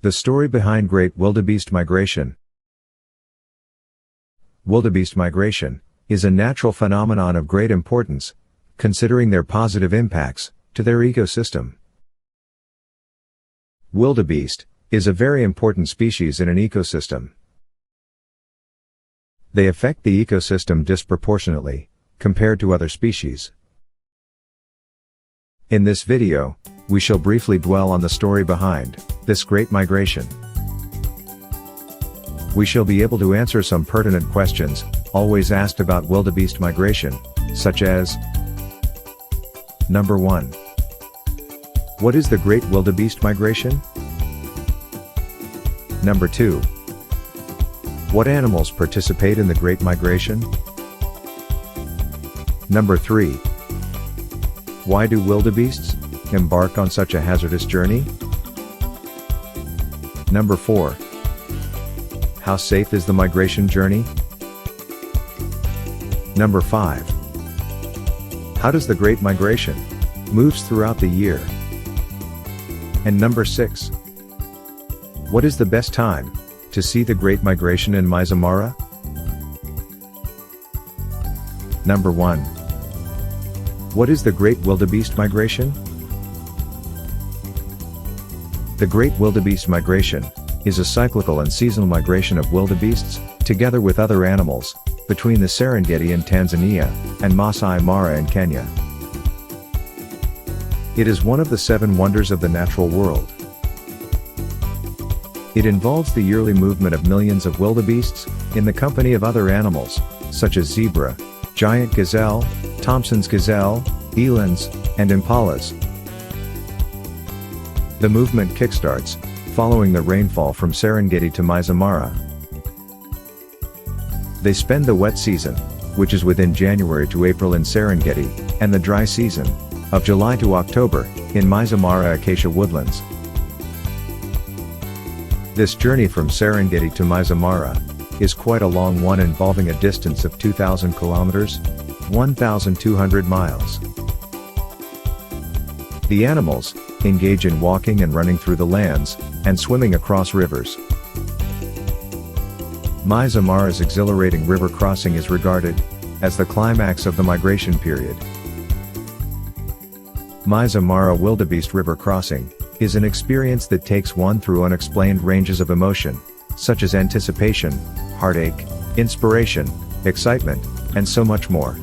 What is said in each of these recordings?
The story behind Great Wildebeest Migration. Wildebeest migration is a natural phenomenon of great importance, considering their positive impacts to their ecosystem. Wildebeest is a very important species in an ecosystem. They affect the ecosystem disproportionately compared to other species. In this video, we shall briefly dwell on the story behind this great migration. We shall be able to answer some pertinent questions always asked about wildebeest migration, such as: Number 1. What is the Great Wildebeest Migration? Number 2. What animals participate in the Great Migration? Number 3. Why do wildebeests embark on such a hazardous journey? Number 4. How safe is the migration journey? Number 5. How does the Great Migration moves throughout the year? And number 6. What is the best time to see the Great Migration in Masai Mara? Number 1. What is the Great Wildebeest Migration? The Great Wildebeest Migration is a cyclical and seasonal migration of wildebeests, together with other animals, between the Serengeti in Tanzania and Masai Mara in Kenya. It is one of the 7 wonders of the natural world. It involves the yearly movement of millions of wildebeests, in the company of other animals, such as zebra, giant gazelle, Thompson's gazelle, elands, and impalas. The movement kickstarts following the rainfall from Serengeti to Masai Mara. They spend the wet season, which is within January to April in Serengeti, and the dry season, of July to October, in Masai Mara acacia woodlands. This journey from Serengeti to Masai Mara is quite a long one, involving a distance of 2,000 kilometers, 1,200 miles. The animals engage in walking and running through the lands, and swimming across rivers. Masai Mara's exhilarating river crossing is regarded as the climax of the migration period. Masai Mara wildebeest river crossing is an experience that takes one through unexplained ranges of emotion, such as anticipation, heartache, inspiration, excitement, and so much more.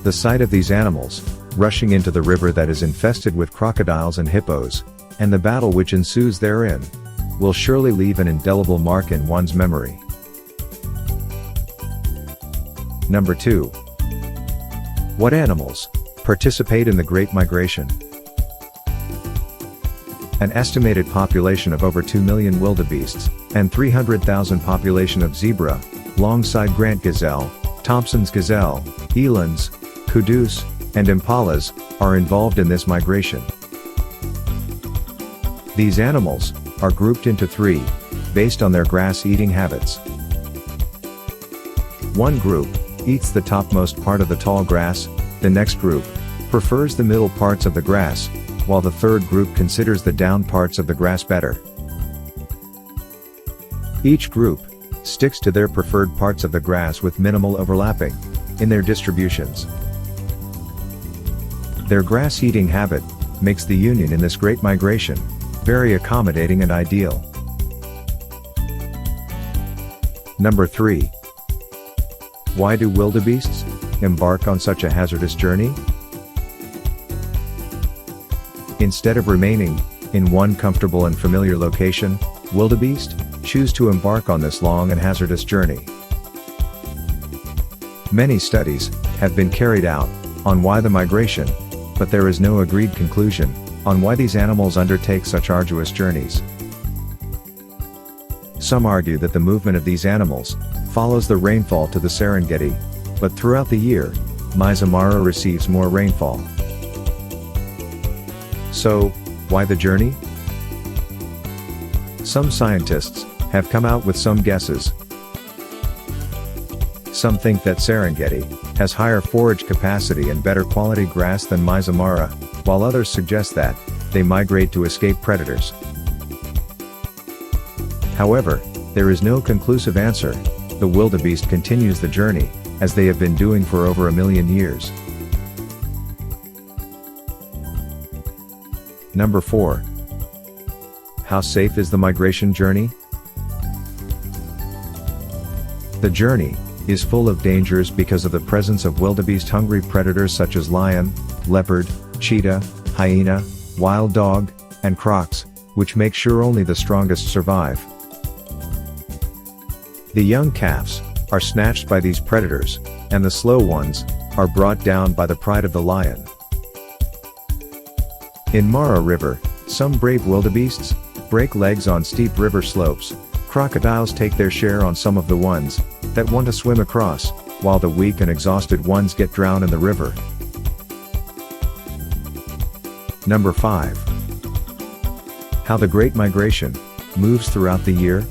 The sight of these animals rushing into the river that is infested with crocodiles and hippos, and the battle which ensues therein, will surely leave an indelible mark in one's memory. Number 2. What animals participate in the Great Migration? An estimated population of over 2 million wildebeests, and 300,000 population of zebra, long-side Grant gazelle, Thompson's gazelle, elands, kudus, and impalas, are involved in this migration. These animals are grouped into 3, based on their grass-eating habits. One group eats the topmost part of the tall grass, the next group prefers the middle parts of the grass, while the third group considers the down parts of the grass better. Each group sticks to their preferred parts of the grass with minimal overlapping in their distributions. Their grass-eating habit makes the union in this great migration very accommodating and ideal. Number 3. Why do wildebeests embark on such a hazardous journey? Instead of remaining in one comfortable and familiar location, wildebeest choose to embark on this long and hazardous journey. Many studies have been carried out on why the migration, but there is no agreed conclusion on why these animals undertake such arduous journeys. Some argue that the movement of these animals follows the rainfall to the Serengeti, but throughout the year, Masai Mara receives more rainfall. So, why the journey? Some scientists have come out with some guesses. Some think that Serengeti has higher forage capacity and better quality grass than Masai Mara, while others suggest that they migrate to escape predators. However, there is no conclusive answer. The wildebeest continues the journey, as they have been doing for over 1 million years. Number 4. How safe is the migration journey? The journey is full of dangers because of the presence of wildebeest-hungry predators such as lion, leopard, cheetah, hyena, wild dog, and crocs, which make sure only the strongest survive. The young calves are snatched by these predators, and the slow ones are brought down by the pride of the lion. In Mara River, some brave wildebeests break legs on steep river slopes. Crocodiles take their share on some of the ones that want to swim across, while the weak and exhausted ones get drowned in the river. Number 5. How the Great Migration moves throughout the year.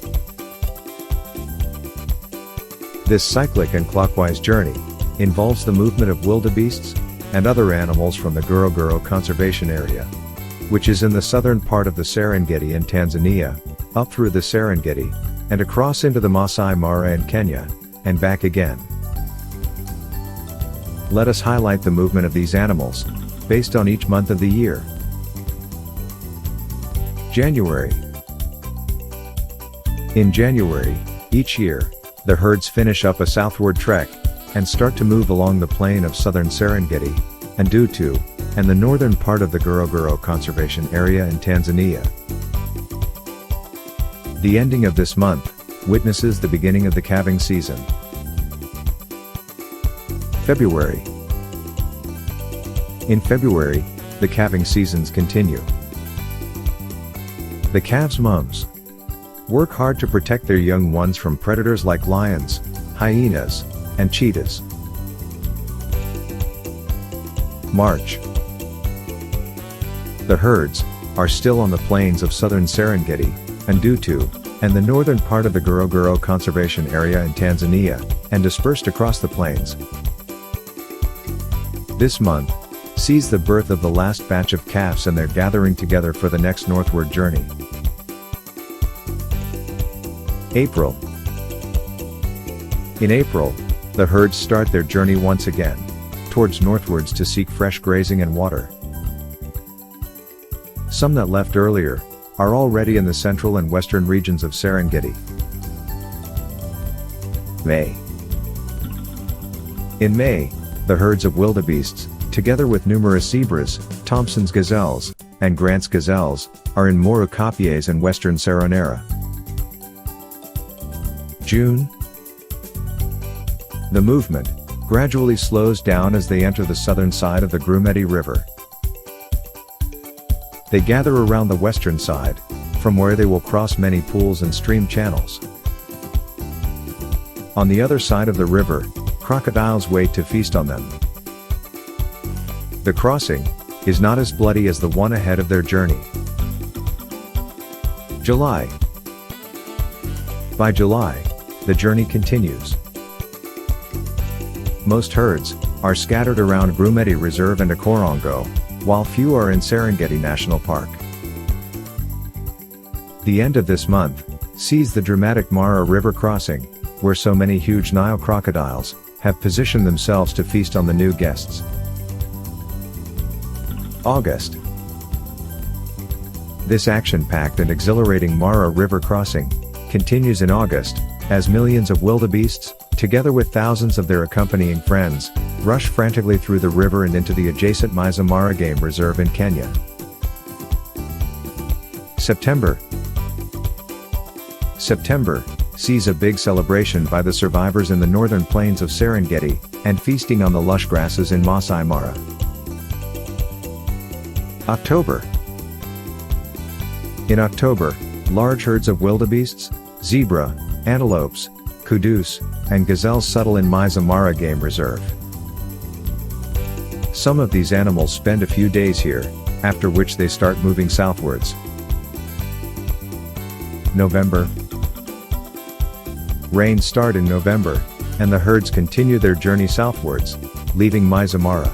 This cyclic and clockwise journey involves the movement of wildebeests and other animals from the Ngorongoro Conservation Area, which is in the southern part of the Serengeti in Tanzania, up through the Serengeti, and across into the Masai Mara in Kenya, and back again. Let us highlight the movement of these animals, based on each month of the year. January. In January, each year, the herds finish up a southward trek, and start to move along the plain of southern Serengeti, and Ndutu, and the northern part of the Ngorongoro Conservation Area in Tanzania. The ending of this month witnesses the beginning of the calving season. February. In February, the calving seasons continue. The calves' mums work hard to protect their young ones from predators like lions, hyenas, and cheetahs. March. The herds are still on the plains of southern Serengeti and Ndutu, and the northern part of the Ngorongoro Conservation Area in Tanzania, and dispersed across the plains. This month sees the birth of the last batch of calves, and they're gathering together for the next northward journey. April. In April, the herds start their journey once again, towards northwards to seek fresh grazing and water. Some that left earlier are already in the central and western regions of Serengeti. May. In May, the herds of wildebeests, together with numerous zebras, Thompson's gazelles, and Grant's gazelles, are in Morukapies and western Seronera. June. The movement gradually slows down as they enter the southern side of the Grumeti River. They gather around the western side, from where they will cross many pools and stream channels. On the other side of the river, crocodiles wait to feast on them. The crossing is not as bloody as the one ahead of their journey. July. By July, the journey continues. Most herds are scattered around Grumeti Reserve and Korongo, while few are in Serengeti National Park. The end of this month sees the dramatic Mara River crossing, where so many huge Nile crocodiles have positioned themselves to feast on the new guests. August. This action-packed and exhilarating Mara River crossing continues in August, as millions of wildebeests, together with thousands of their accompanying friends, rush frantically through the river and into the adjacent Masai Mara Game Reserve in Kenya. September. September sees a big celebration by the survivors in the northern plains of Serengeti, and feasting on the lush grasses in Masai Mara. October. In October, large herds of wildebeests, zebra, antelopes, kudus, and gazelles settle in Masai Mara Game Reserve. Some of these animals spend a few days here, after which they start moving southwards. November. Rains start in November, and the herds continue their journey southwards, leaving Masai Mara.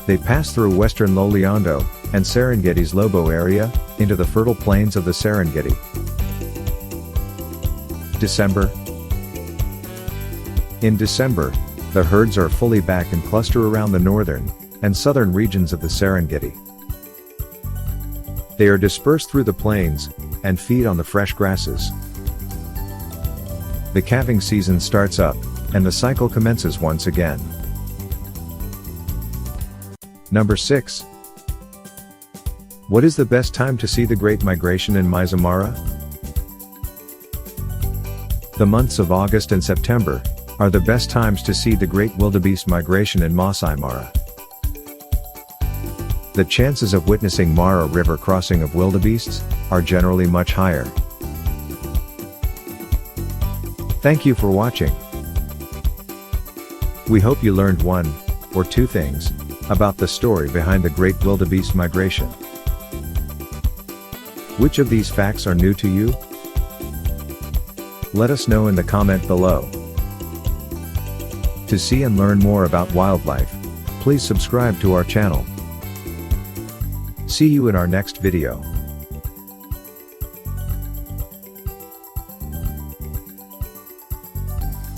They pass through western Loliondo and Serengeti's Lobo area, into the fertile plains of the Serengeti. December. In December, the herds are fully back and cluster around the northern and southern regions of the Serengeti. They are dispersed through the plains and feed on the fresh grasses. The calving season starts up, and the cycle commences once again. Number 6. What is the best time to see the Great Migration in Masai Mara? The months of August and September are the best times to see the Great Wildebeest migration in Masai Mara. The chances of witnessing Mara River crossing of wildebeests are generally much higher. Thank you for watching. We hope you learned one or two things about the story behind the Great Wildebeest migration. Which of these facts are new to you? Let us know in the comment below. To see and learn more about wildlife, please subscribe to our channel. See you in our next video.